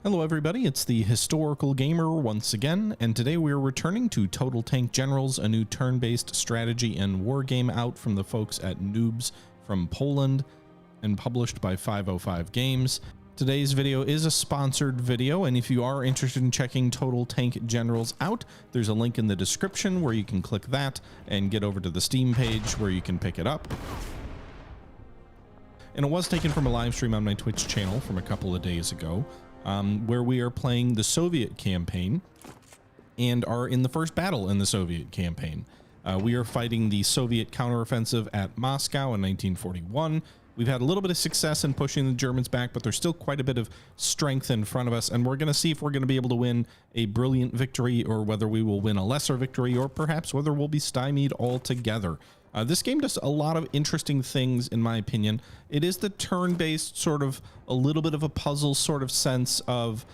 Hello everybody, it's the Historical Gamer once again, and today we are returning to Total Tank Generals, a new turn-based strategy and war game out from the folks at Noobs from Poland and published by 505 Games. Today's video is a sponsored video, and if you are interested in checking Total Tank Generals out, there's a link in the description where you can click that and get over to the Steam page where you can pick it up. And it was taken from a live stream on my Twitch channel from a couple of days ago. Where we are playing the Soviet campaign and are in the first battle in the Soviet campaign. We are fighting the Soviet counteroffensive at Moscow in 1941. We've had a little bit of success in pushing the Germans back, but there's still quite a bit of strength in front of us, and we're going to see if we're going to be able to win a brilliant victory or whether we will win a lesser victory or perhaps whether we'll be stymied altogether. This game does a lot of interesting things, in my opinion. It is the turn-based sort of a little bit of a puzzle sort of sense of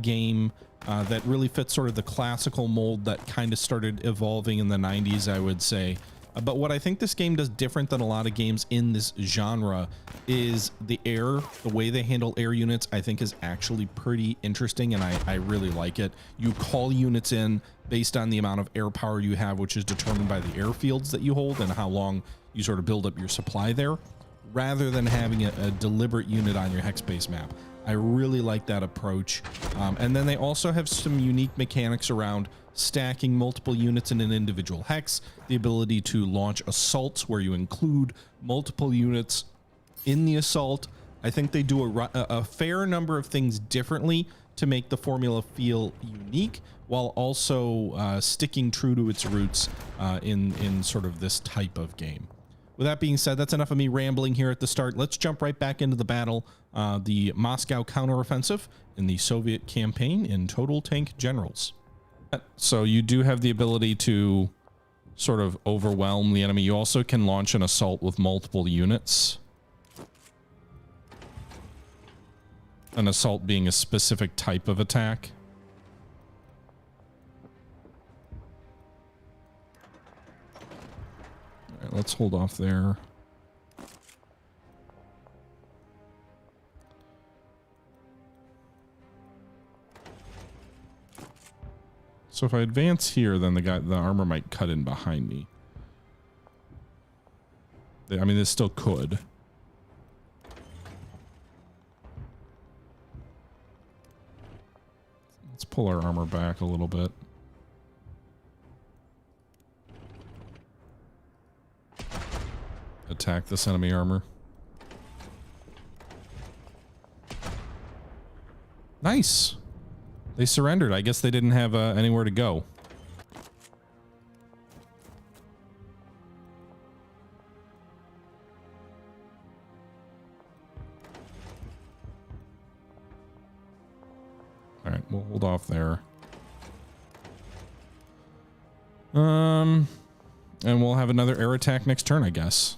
game that really fits sort of the classical mold that kind of started evolving in the 90s, I would say. But what I think this game does different than a lot of games in this genre is the way they handle air units, I think is actually pretty interesting, and I really like it. You call units in based on the amount of air power you have, which is determined by the airfields that you hold and how long you sort of build up your supply there, rather than having a deliberate unit on your hex base map. I really like that approach. And then they also have some unique mechanics around stacking multiple units in an individual hex, the ability to launch assaults where you include multiple units in the assault. I think they do a fair number of things differently to make the formula feel unique, while also sticking true to its roots in sort of this type of game. With that being said, that's enough of me rambling here at the start. Let's jump right back into the battle, the Moscow counteroffensive in the Soviet campaign in Total Tank Generals. So you do have the ability to sort of overwhelm the enemy. You also can launch an assault with multiple units. An assault being a specific type of attack. All right, let's hold off there. So if I advance here, then the armor might cut in behind me. I mean, this still could. Let's pull our armor back a little bit. Attack this enemy armor. Nice. They surrendered. I guess they didn't have anywhere to go. All right, we'll hold off there. And we'll have another air attack next turn, I guess.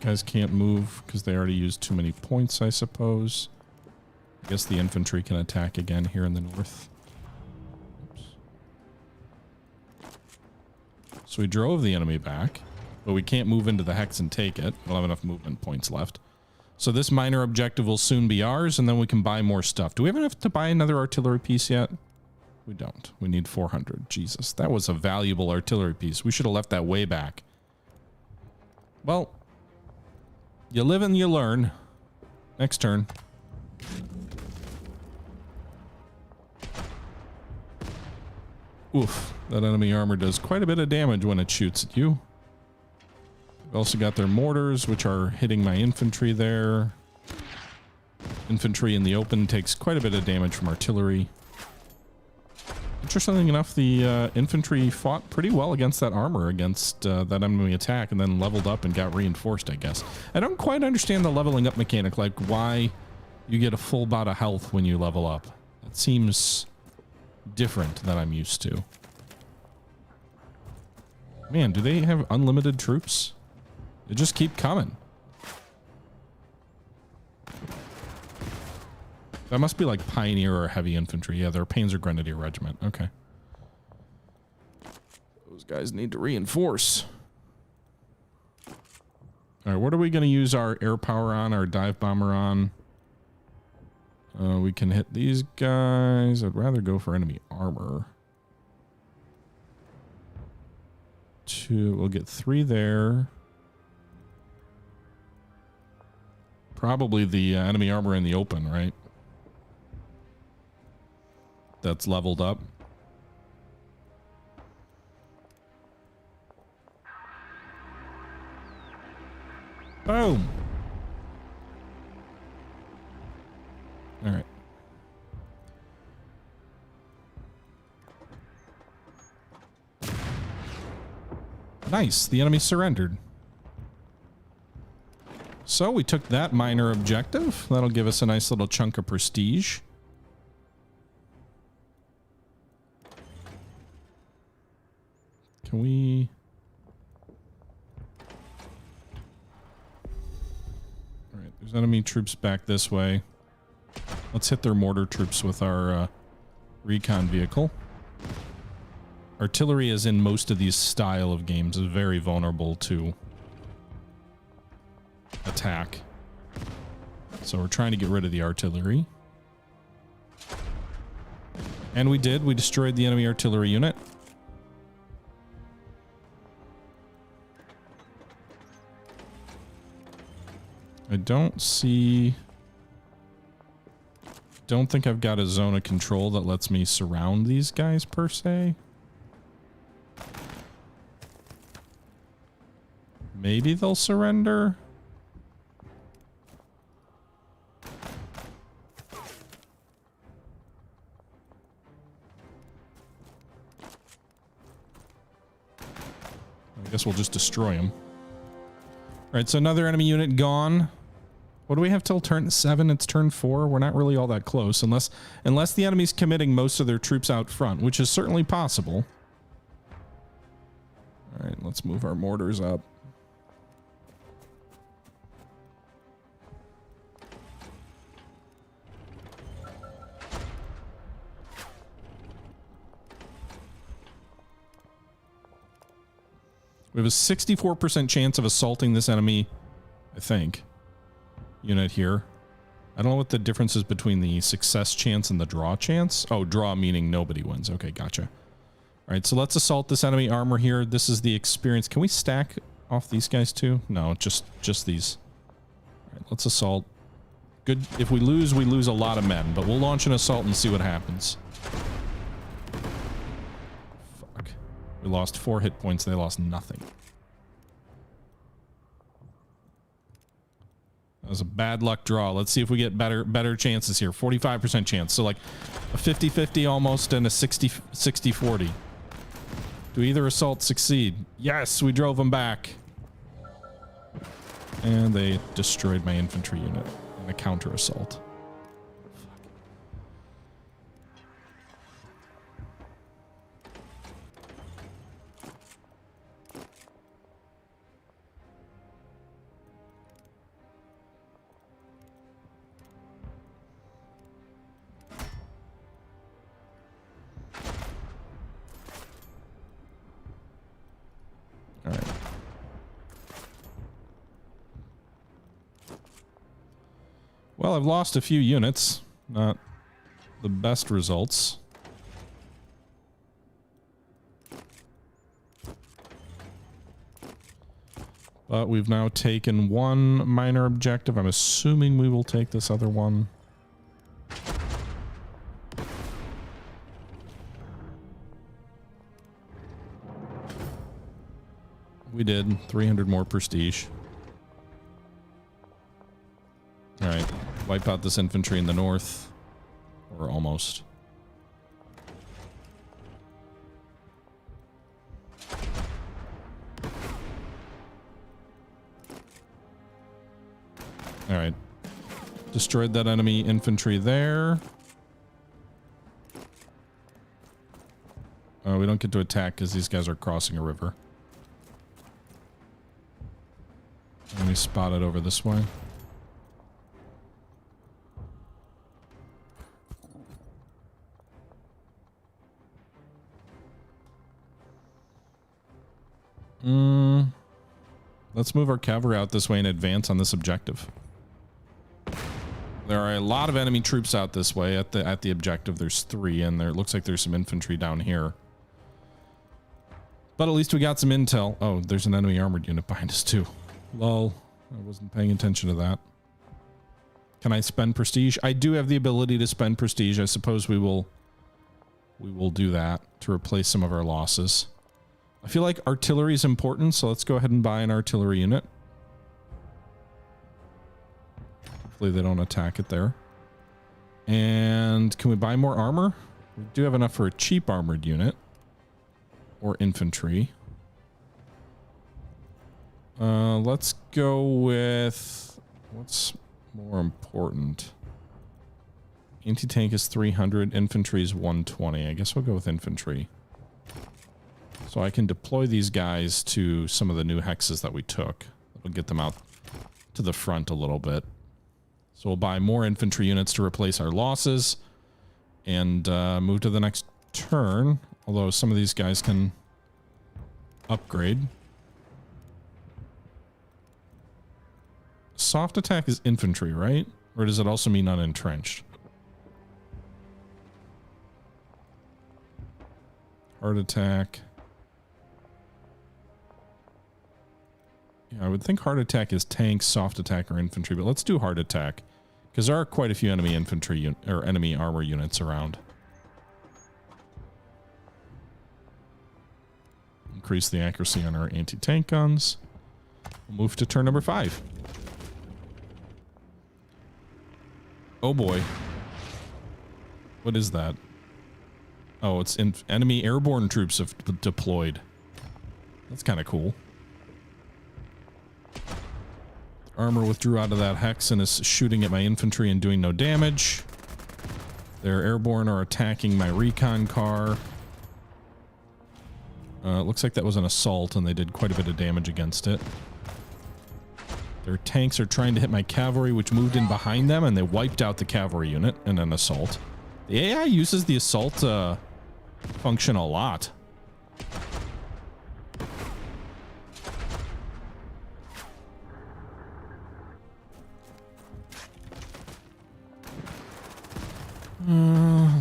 Guys can't move because they already used too many points, I suppose. I guess the infantry can attack again here in the north. Oops. So we drove the enemy back, but we can't move into the hex and take it. We'll have enough movement points left. So this minor objective will soon be ours, and then we can buy more stuff. Do we have enough to buy another artillery piece yet? We don't. We need 400. Jesus, that was a valuable artillery piece. We should have left that way back. Well, you live and you learn. Next turn. Oof. That enemy armor does quite a bit of damage when it shoots at you. We've also got their mortars, which are hitting my infantry there. Infantry in the open takes quite a bit of damage from artillery. Interestingly enough, the infantry fought pretty well against that armor, against that enemy attack, and then leveled up and got reinforced, I guess. I don't quite understand the leveling up mechanic, like why you get a full bout of health when you level up. That seems different than I'm used to. Man, do they have unlimited troops? They just keep coming. That must be like Pioneer or Heavy Infantry. Yeah, they're Panzer Grenadier Regiment. Okay. Those guys need to reinforce. All right, what are we going to use our air power on, our dive bomber on? We can hit these guys. I'd rather go for enemy armor. We'll get 3 there. Probably the enemy armor in the open, right? That's leveled up. Boom. All right. Nice. The enemy surrendered. So we took that minor objective. That'll give us a nice little chunk of prestige. Can we... All right, there's enemy troops back this way. Let's hit their mortar troops with our recon vehicle. Artillery, as in most of these style of games, is very vulnerable to attack. So we're trying to get rid of the artillery. And we did. We destroyed the enemy artillery unit. I don't think I've got a zone of control that lets me surround these guys per se. Maybe they'll surrender. I guess we'll just destroy them. All right, so another enemy unit gone. What do we have till turn 7? It's turn 4. We're not really all that close unless the enemy's committing most of their troops out front, which is certainly possible. All right, let's move our mortars up. We have a 64% chance of assaulting this enemy, I think, unit here. I don't know what the difference is between the success chance and the draw chance. Oh, draw meaning nobody wins. Okay, gotcha. All right, so let's assault this enemy armor here. This is the experience. Can we stack off these guys too? No, just these. All right, let's assault. Good. If we lose a lot of men, but we'll launch an assault and see what happens. We lost 4 hit points. They lost nothing. That was a bad luck draw. Let's see if we get better chances here. 45% chance. So like a 50-50 almost and a 60-40. Do either assault succeed? Yes, we drove them back. And they destroyed my infantry unit in a counter assault. Well, I've lost a few units. Not the best results. But we've now taken 1 minor objective. I'm assuming we will take this other one. We did. 300 more prestige. All right. Wipe out this infantry in the north. Or almost. All right. Destroyed that enemy infantry there. We don't get to attack because these guys are crossing a river. Let me spot it over this way. Let's move our cavalry out this way and advance on this objective. There are a lot of enemy troops out this way at the objective. There's 3, and there looks like there's some infantry down here. But at least we got some intel. Oh, there's an enemy armored unit behind us too. Lol, I wasn't paying attention to that. Can I spend prestige? I do have the ability to spend prestige. I suppose we will do that to replace some of our losses. I feel like artillery is important, so let's go ahead and buy an artillery unit. Hopefully they don't attack it there. And can we buy more armor? We do have enough for a cheap armored unit. Or infantry. Let's go with... what's more important? Anti-tank is 300. Infantry is 120. I guess we'll go with infantry. So I can deploy these guys to some of the new hexes that we took. We'll get them out to the front a little bit. So we'll buy more infantry units to replace our losses. And move to the next turn. Although some of these guys can upgrade. Soft attack is infantry, right? Or does it also mean unentrenched? Hard attack. Yeah, I would think hard attack is tanks, soft attack, or infantry, but let's do hard attack. Because there are quite a few enemy infantry or enemy armor units around. Increase the accuracy on our anti-tank guns. We'll move to turn number 5. Oh boy. What is that? Oh, it's enemy airborne troops have deployed. That's kind of cool. Armor withdrew out of that hex and is shooting at my infantry and doing no damage. Their airborne are attacking my recon car. It looks like that was an assault and they did quite a bit of damage against it. Their tanks are trying to hit my cavalry, which moved in behind them, and they wiped out the cavalry unit in an assault. The AI uses the assault function a lot.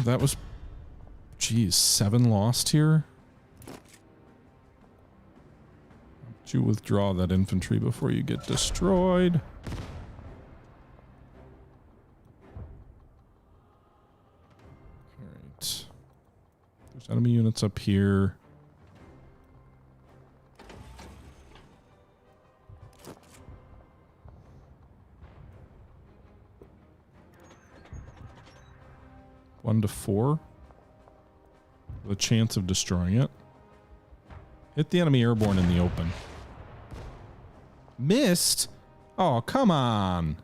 That was... geez, 7 lost here? You withdraw that infantry before you get destroyed. Alright. There's enemy units up here. One to 4. With a chance of destroying it. Hit the enemy airborne in the open. Missed? Oh, come on.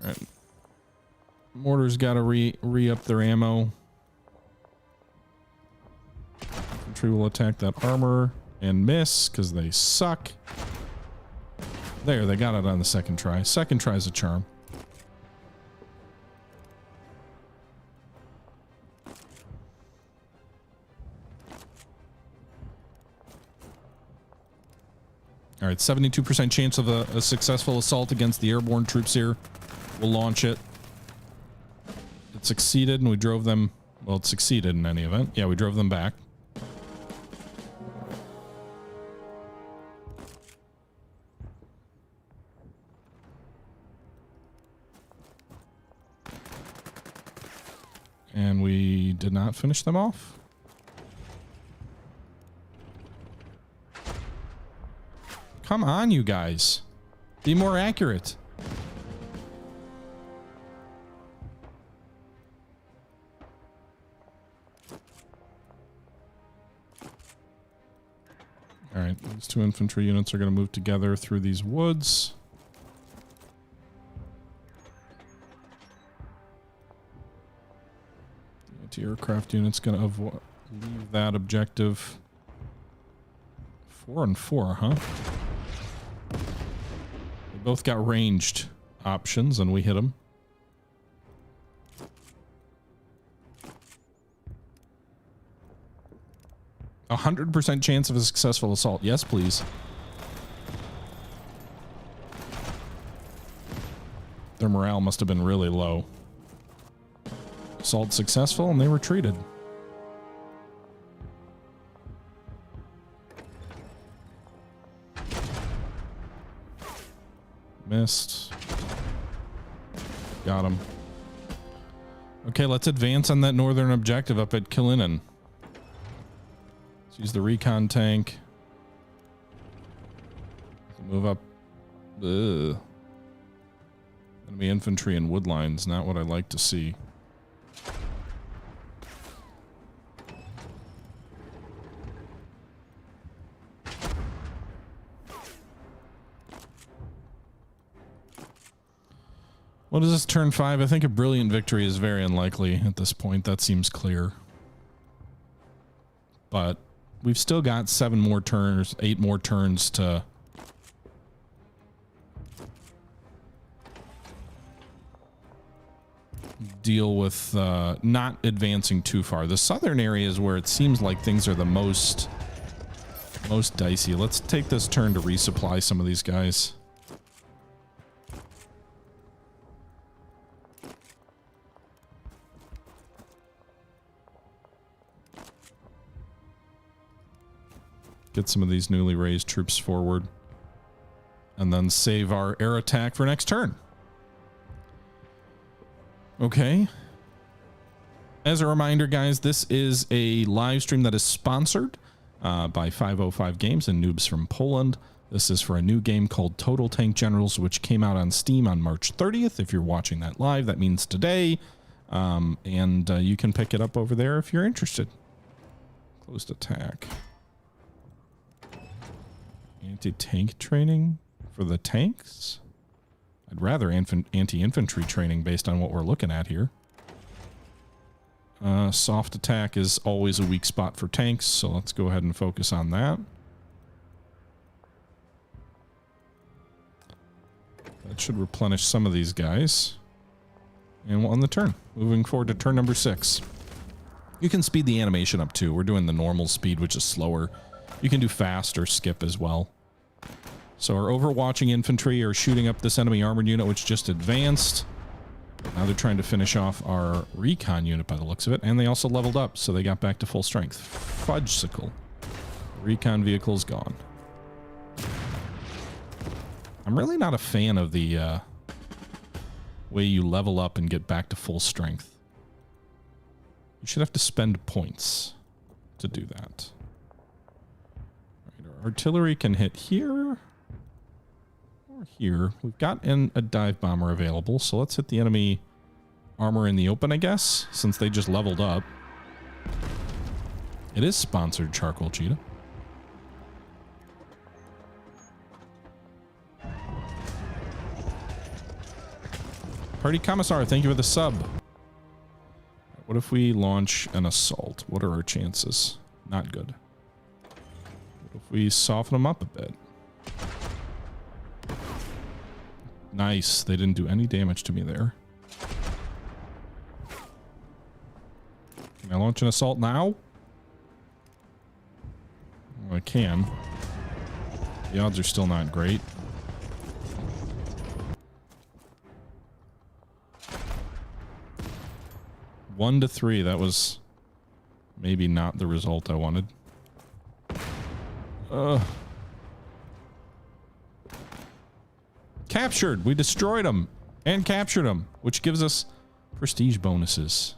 All right. Mortar's got to re-up their ammo. Infantry will attack that armor and miss because they suck. There, they got it on the second try. Second try is a charm. All right, 72% chance of a successful assault against the airborne troops here. We'll launch it. It succeeded, and we drove them... well, it succeeded in any event. Yeah, we drove them back. And we did not finish them off. Come on, you guys. Be more accurate. All right, these 2 infantry units are going to move together through these woods. The anti-aircraft unit's going to leave that objective. 4 and 4, huh? They both got ranged options, and we hit them. 100% chance of a successful assault. Yes, please. Their morale must have been really low. Assault successful, and they retreated. Missed. Got him. Okay, let's advance on that northern objective up at Kalinin. Let's use the recon tank. Move up. Ugh. Enemy infantry and wood lines, not what I like to see. What is this, turn 5? I think a brilliant victory is very unlikely at this point. That seems clear. But we've still got 7 more turns, 8 more turns to deal with not advancing too far. The southern area is where it seems like things are the most dicey. Let's take this turn to resupply some of these guys. Get some of these newly raised troops forward. And then save our air attack for next turn. Okay. As a reminder, guys, this is a live stream that is sponsored by 505 Games and Noobs from Poland. This is for a new game called Total Tank Generals, which came out on Steam on March 30th. If you're watching that live, that means today. And you can pick it up over there if you're interested. Closed attack. Anti-tank training for the tanks? I'd rather anti-infantry training based on what we're looking at here. Soft attack is always a weak spot for tanks, so let's go ahead and focus on that. That should replenish some of these guys. And we'll end the turn. Moving forward to turn number 6. You can speed the animation up too. We're doing the normal speed, which is slower. You can do fast or skip as well. So our overwatching infantry are shooting up this enemy armored unit, which just advanced. Now they're trying to finish off our recon unit by the looks of it. And they also leveled up, so they got back to full strength. Fudgesicle. Recon vehicle's gone. I'm really not a fan of the way you level up and get back to full strength. You should have to spend points to do that. Artillery can hit here or here. We've got a dive bomber available, so let's hit the enemy armor in the open, I guess, since they just leveled up. It is sponsored, Charcoal Cheetah. Party Commissar, thank you for the sub. What if we launch an assault? What are our chances? Not good. If we soften them up a bit. Nice. They didn't do any damage to me there. Can I launch an assault now? Well, I can. The odds are still not great. One to 3. That was maybe not the result I wanted. Captured. We destroyed them and captured them, which gives us prestige bonuses.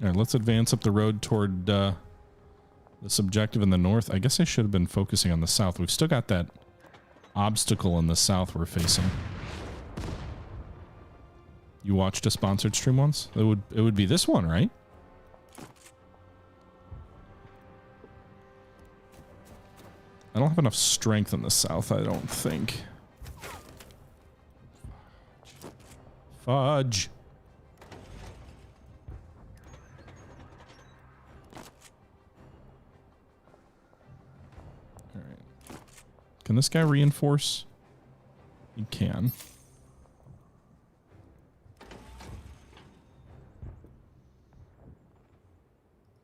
All right, let's advance up the road toward this objective in the north. I guess I should have been focusing on the south. We've still got that obstacle in the south we're facing. You watched a sponsored stream once? It would be this one, right? I don't have enough strength in the south, I don't think. Fudge. All right. Can this guy reinforce? You can.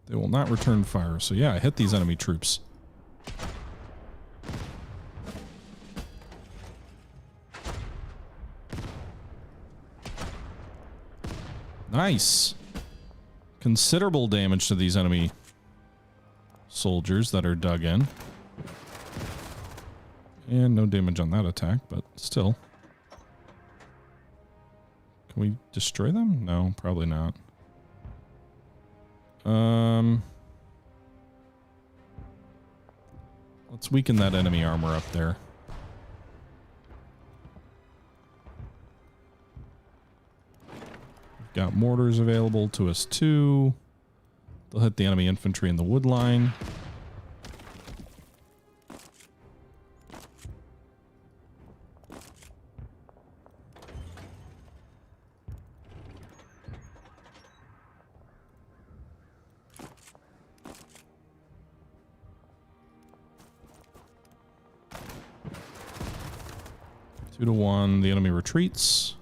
They will not return fire. So yeah, hit these enemy troops. Nice. Considerable damage to these enemy soldiers that are dug in. And no damage on that attack, but still. Can we destroy them? No, probably not. Let's weaken that enemy armor up there. We've got mortars available to us too. They'll hit the enemy infantry in the wood line. Two to one, the enemy retreats.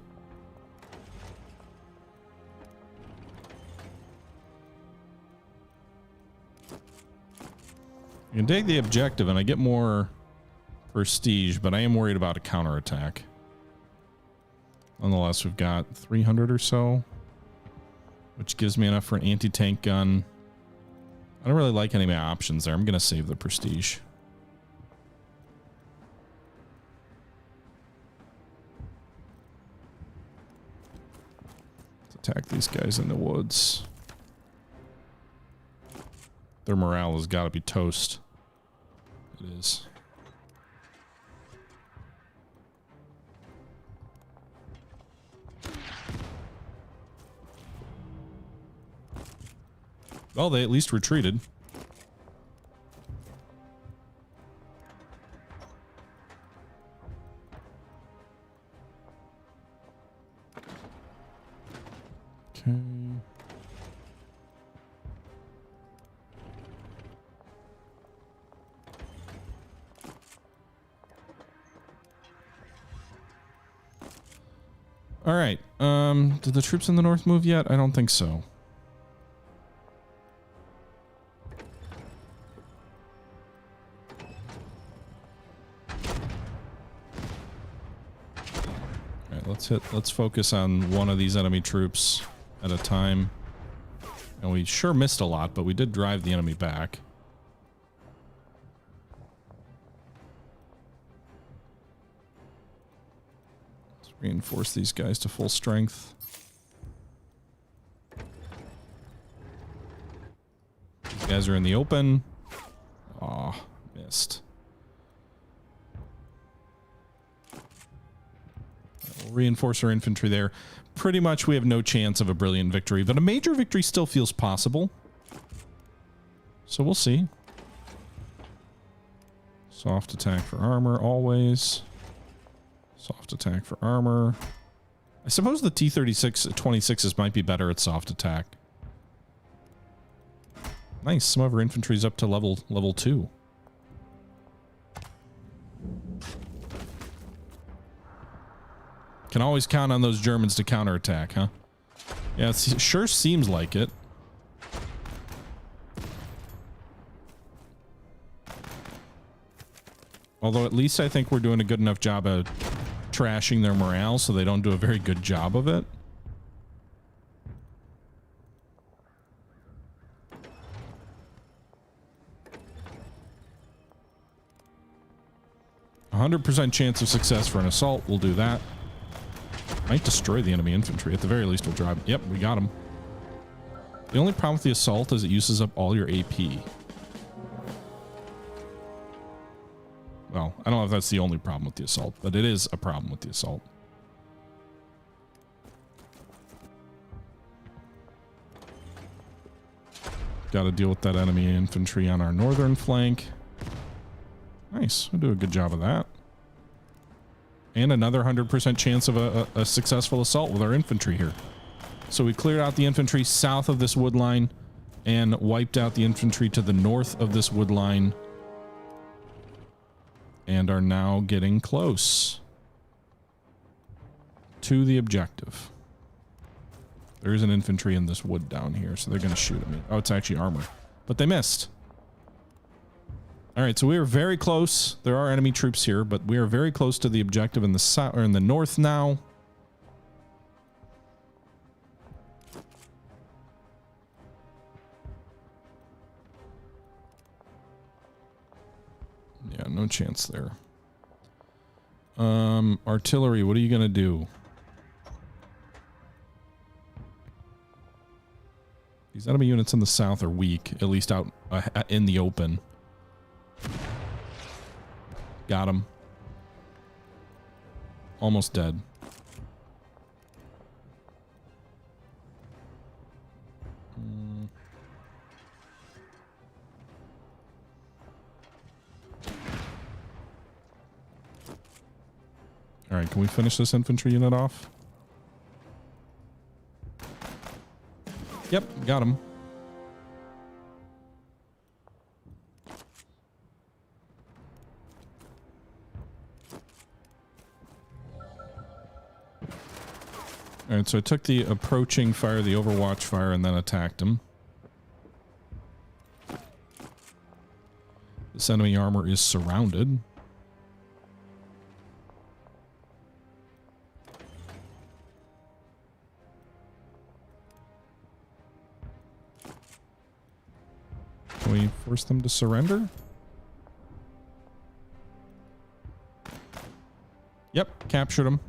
I can take the objective and I get more prestige, but I am worried about a counterattack. Nonetheless, we've got 300 or so, which gives me enough for an anti-tank gun. I don't really like any of my options there. I'm going to save the prestige. Attack these guys in the woods. Their morale has got to be toast. It is. Well, they at least retreated. Okay. All right. Did the troops in the north move yet? I don't think so. All right, let's focus on one of these enemy troops at a time. And we sure missed a lot, but we did drive the enemy back. Let's reinforce these guys to full strength. These guys are in the open. Aw, missed. We'll reinforce our infantry there. Pretty much we have no chance of a brilliant victory, but a major victory still feels possible. So we'll see. Soft attack for armor, always. Soft attack for armor. I suppose the T-36-26s might be better at soft attack. Nice, some of our infantry's up to level 2. Can always count on those Germans to counterattack, huh? Yeah, it sure seems like it. Although at least I think we're doing a good enough job of trashing their morale so they don't do a very good job of it. A 100% chance of success for an assault. We'll do that. Might destroy the enemy infantry. At the very least, we'll drive. Yep, we got him. The only problem with the assault is it uses up all your AP. Well, I don't know if that's the only problem with the assault, but it is a problem with the assault. Got to deal with that enemy infantry on our northern flank. Nice. We'll do a good job of that. And another 100% chance of a successful assault with our infantry here. So we cleared out the infantry south of this wood line and wiped out the infantry to the north of this wood line. And are now getting close. to the objective. There is an infantry in this wood down here, so they're going to shoot at me. Oh, it's actually armor. But they missed. All right, so we are very close. There are enemy troops here, but we are very close to the objective in the south or in the north now. Yeah, no chance there. Artillery, what are you going to do? These enemy units in the south are weak, at least out in the open. Got him. Almost dead. All right, can we finish this infantry unit off? Yep, got him. All right, so I took the approaching fire, the overwatch fire, and then attacked him. This enemy armor is surrounded. Can we force them to surrender? Yep, captured them.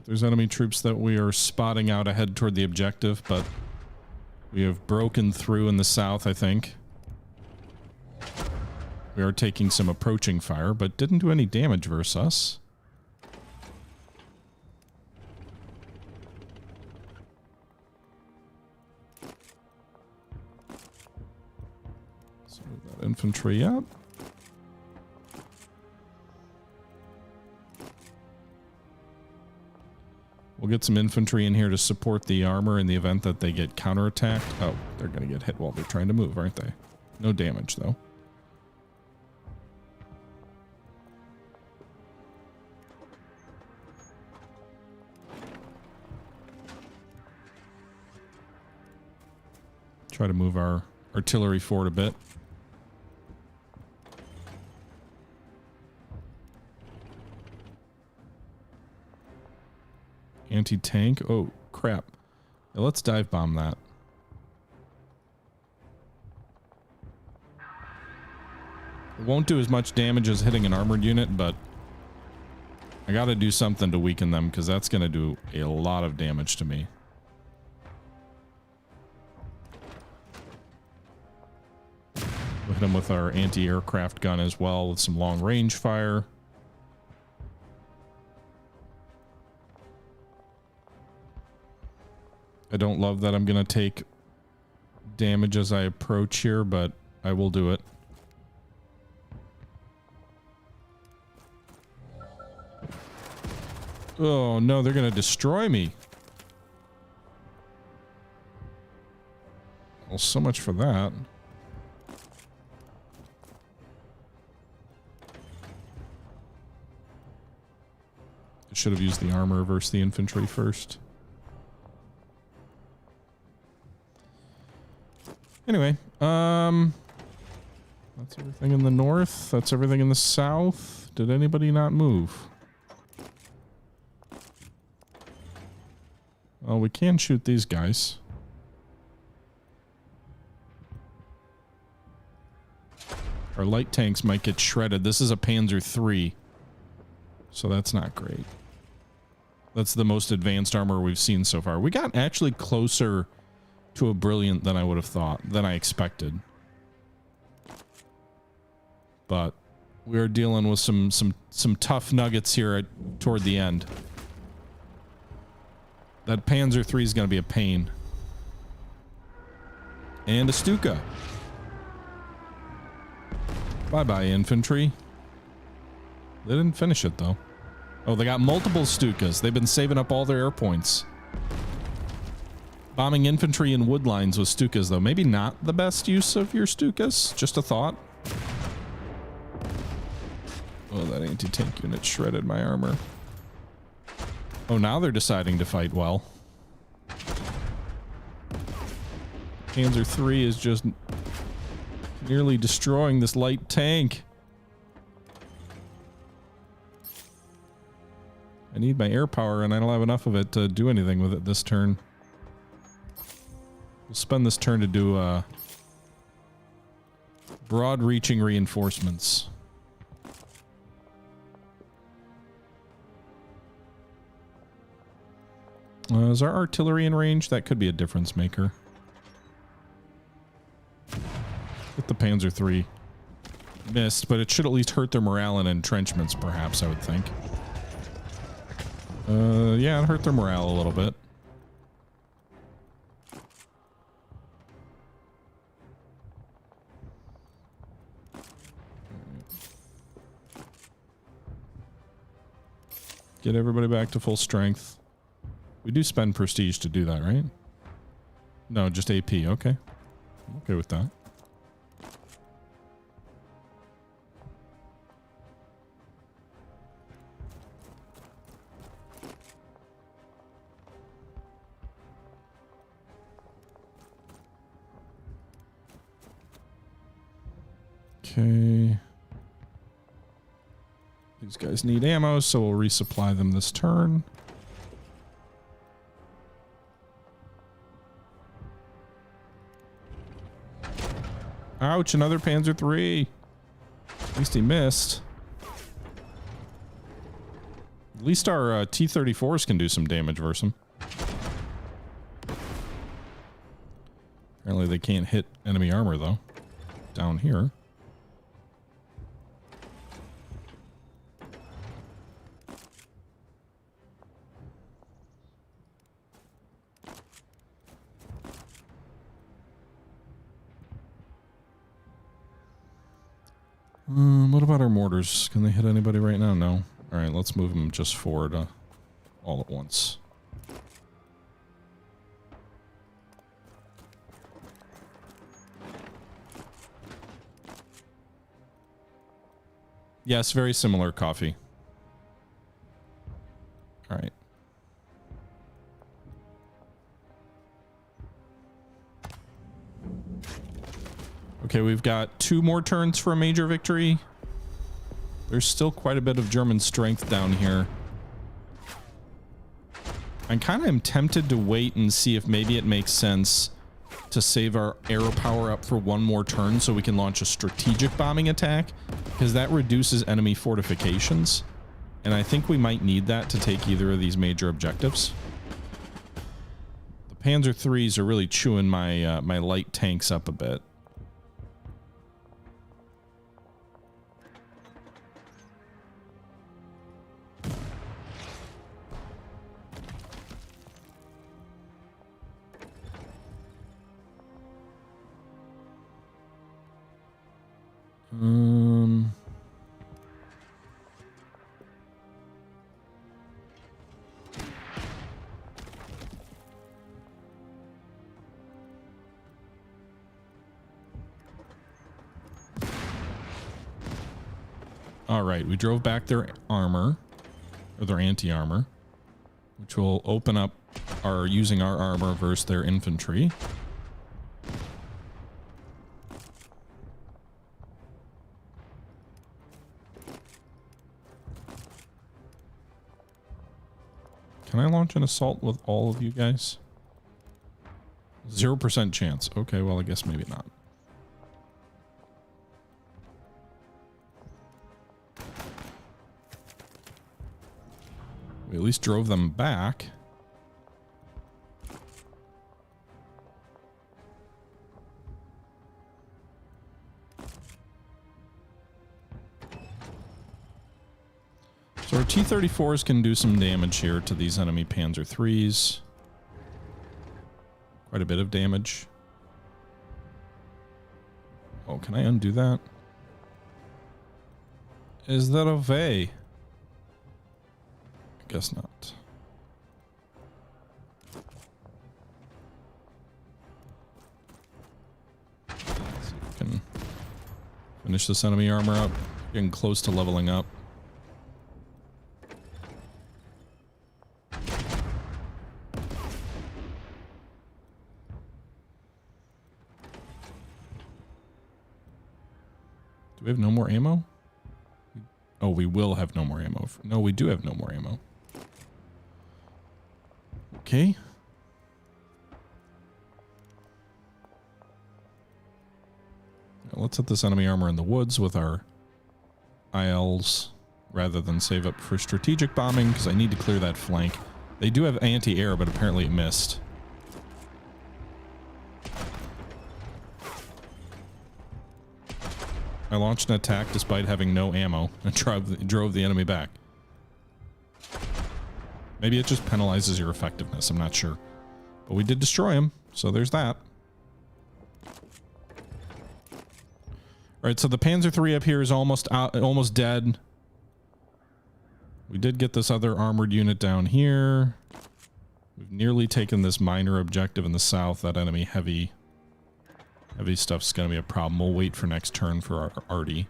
There's enemy troops that we are spotting out ahead toward the objective, but we have broken through in the south, I think. We are taking some approaching fire, but didn't do any damage versus us. So move that infantry up. We'll get some infantry in here to support the armor in the event that they get counterattacked. Oh, they're going to get hit while they're trying to move, aren't they? No damage, though. Try to move our artillery forward a bit. Anti-tank. Oh, crap. Yeah, let's dive bomb that. It won't do as much damage as hitting an armored unit, but I gotta do something to weaken them because that's gonna do a lot of damage to me. We'll hit them with our anti-aircraft gun as well with some long-range fire. I don't love that I'm going to take damage as I approach here, but I will do it. Oh no, they're going to destroy me. Well, so much for that. I should have used the armor versus the infantry first. Anyway, that's everything in the north. That's everything in the south. Did anybody not move? Well, we can shoot these guys. Our light tanks might get shredded. This is a Panzer III, so that's not great. That's the most advanced armor we've seen so far. We got actually closer to a brilliant than I would have thought, than I expected. But we are dealing with some tough nuggets here toward the end. That Panzer III is going to be a pain. And a Stuka. Bye-bye, infantry. They didn't finish it, though. Oh, they got multiple Stukas. They've been saving up all their air points. Bombing infantry and wood lines with Stukas, though. Maybe not the best use of your Stukas. Just a thought. Oh, that anti-tank unit shredded my armor. Oh, now they're deciding to fight well. Panzer III is just nearly destroying this light tank. I need my air power, and I don't have enough of it to do anything with it this turn. We'll spend this turn to do broad-reaching reinforcements. Is our artillery in range? That could be a difference maker. With the Panzer III. Missed, but it should at least hurt their morale and entrenchments, perhaps, I would think. Yeah, it hurt their morale a little bit. Get everybody back to full strength. We do spend prestige to do that, right? No, just AP. Okay. I'm okay with that. Okay. These guys need ammo, so we'll resupply them this turn. Ouch, another Panzer III. At least he missed. At least our T-34s can do some damage versus him. Apparently they can't hit enemy armor, though. Down here. What about our mortars? Can they hit anybody right now? No. Alright, let's move them just forward all at once. Yes, very similar coffee. Alright. Okay, we've got 2 more turns for a major victory. There's still quite a bit of German strength down here. I kind of am tempted to wait and see if maybe it makes sense to save our air power up for 1 more turn so we can launch a strategic bombing attack, because that reduces enemy fortifications. And I think we might need that to take either of these major objectives. The Panzer IIIs are really chewing my my light tanks up a bit. All right, we drove back their armor, or their anti-armor, which will open up our using our armor versus their infantry. Can I launch an assault with all of you guys? 0% chance. Okay, well, I guess maybe not. We at least drove them back. So our T-34s can do some damage here to these enemy Panzer IIIs. Quite a bit of damage. Oh, can I undo that? Is that a way? I guess not. Finish this enemy armor up. Getting close to leveling up. Do we have no more ammo? Oh, we will have no more ammo. No, we do have no more ammo. Okay. Now let's hit this enemy armor in the woods with our ILs rather than save up for strategic bombing because I need to clear that flank. They do have anti-air, but apparently it missed. I launched an attack despite having no ammo and drove the enemy back. Maybe it just penalizes your effectiveness, I'm not sure. But we did destroy him, so there's that. Alright, so the Panzer III up here is almost dead. We did get this other armored unit down here. We've nearly taken this minor objective in the south. That enemy heavy stuff's going to be a problem. We'll wait for next turn for our arty.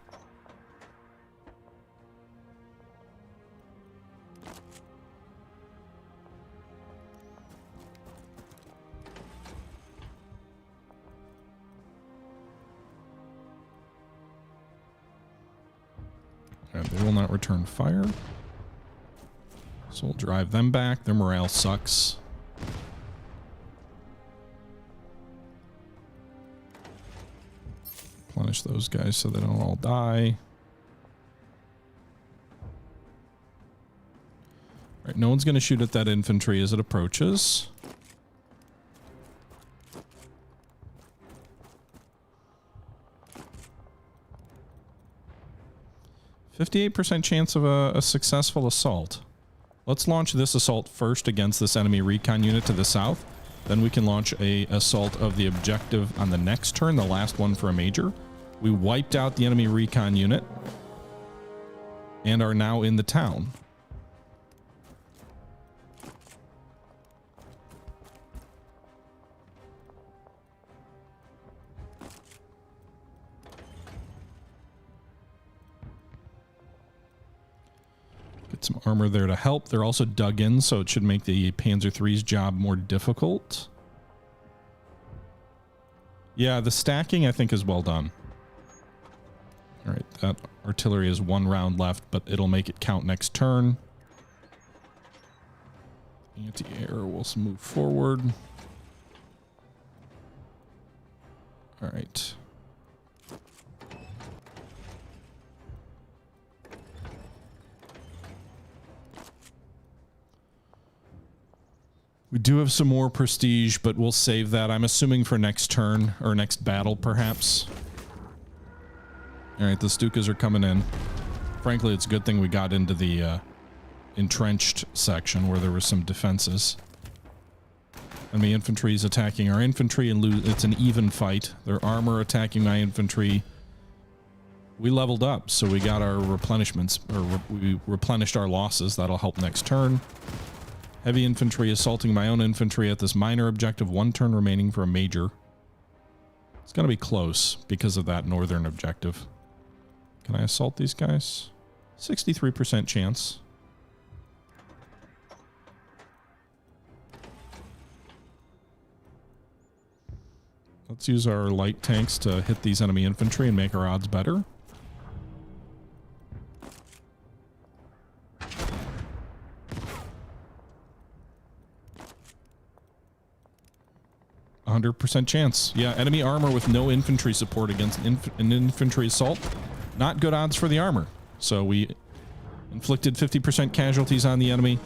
And they will not return fire. So we'll drive them back. Their morale sucks. Replenish those guys so they don't all die. Alright, no one's going to shoot at that infantry as it approaches. %58% chance of a successful assault. Let's launch this assault first against this enemy recon unit to the south. Then we can launch a assault of the objective on the next turn, the last one for a major. We wiped out the enemy recon unit and are now in the town. Get some armor there to help. They're also dug in, so it should make the Panzer III's job more difficult. Yeah, the stacking I think is well done. All right, that artillery is 1 round left, but it'll make it count next turn. Anti-air will move forward. All right. We do have some more prestige, but we'll save that. I'm assuming for next turn, or next battle, perhaps. Alright, the Stukas are coming in. Frankly, it's a good thing we got into the entrenched section where there were some defenses. Enemy infantry is attacking our infantry, and it's an even fight. Their armor attacking my infantry. We leveled up, so we got our replenishments, or we replenished our losses. That'll help next turn. Heavy infantry assaulting my own infantry at this minor objective. 1 turn remaining for a major. It's going to be close because of that northern objective. Can I assault these guys? 63% chance. Let's use our light tanks to hit these enemy infantry and make our odds better. %100 chance. Yeah, enemy armor with no infantry support against an infantry assault. Not good odds for the armor. So we inflicted 50% casualties on the enemy,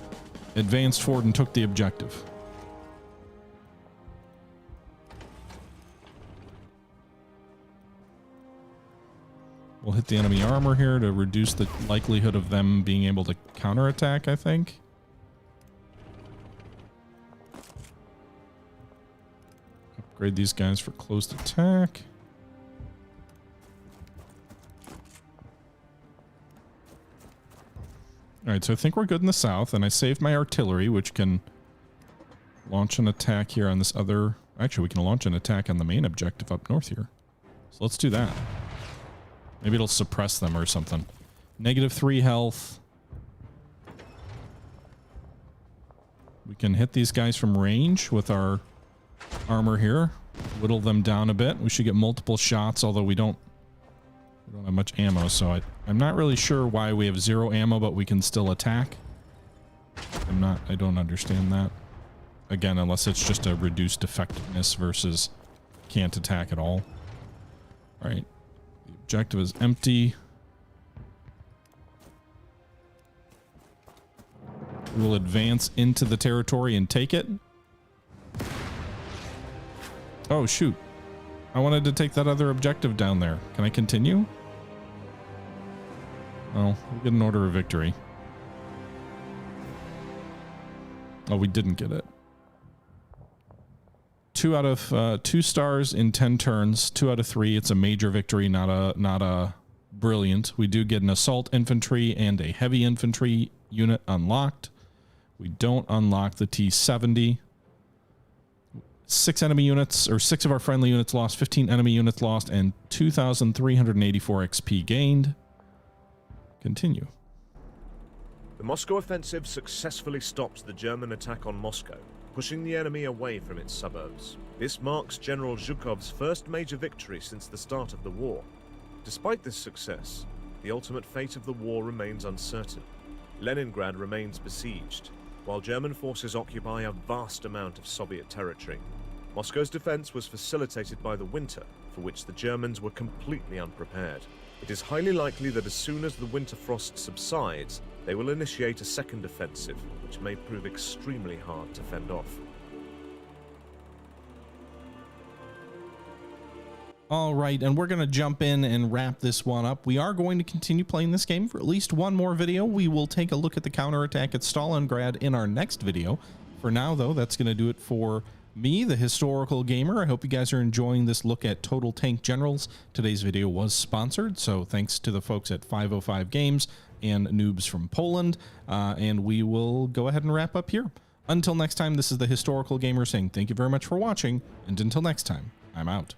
advanced forward and took the objective. We'll hit the enemy armor here to reduce the likelihood of them being able to counterattack, I think. Upgrade these guys for close attack. Alright, so I think we're good in the south, and I saved my artillery, which can launch an attack here on this other... Actually, we can launch an attack on the main objective up north here. So let's do that. Maybe it'll suppress them or something. -3 health. We can hit these guys from range with our armor here. Whittle them down a bit. We should get multiple shots, although we don't have much ammo, so I'm not really sure why we have 0 ammo, but we can still attack. I don't understand that. Again, unless it's just a reduced effectiveness versus can't attack at all. All right. The objective is empty. We'll advance into the territory and take it. Oh, shoot. I wanted to take that other objective down there. Can I continue? Well, we'll get an order of victory. Oh, we didn't get it. 2 out of 2 stars in 10 turns. 2 out of 3. It's a major victory, not a brilliant. We do get an assault infantry and a heavy infantry unit unlocked. We don't unlock the T-70. 6 enemy units, or 6 of our friendly units lost, 15 enemy units lost, and 2,384 XP gained. Continue. The Moscow offensive successfully stops the German attack on Moscow, pushing the enemy away from its suburbs. This marks General Zhukov's first major victory since the start of the war. Despite this success, the ultimate fate of the war remains uncertain. Leningrad remains besieged, while German forces occupy a vast amount of Soviet territory. Moscow's defense was facilitated by the winter, for which the Germans were completely unprepared. It is highly likely that as soon as the winter frost subsides, they will initiate a second offensive, which may prove extremely hard to fend off. All right, and we're going to jump in and wrap this one up. We are going to continue playing this game for at least one more video. We will take a look at the counterattack at Stalingrad in our next video. For now, though, that's going to do it for me, the historical gamer. I hope you guys are enjoying this look at Total Tank Generals. Today's video was sponsored, so thanks to the folks at 505 Games and Noobs from Poland. And we will go ahead and wrap up here. Until next time, this is the historical gamer saying thank you very much for watching, and until next time, I'm out.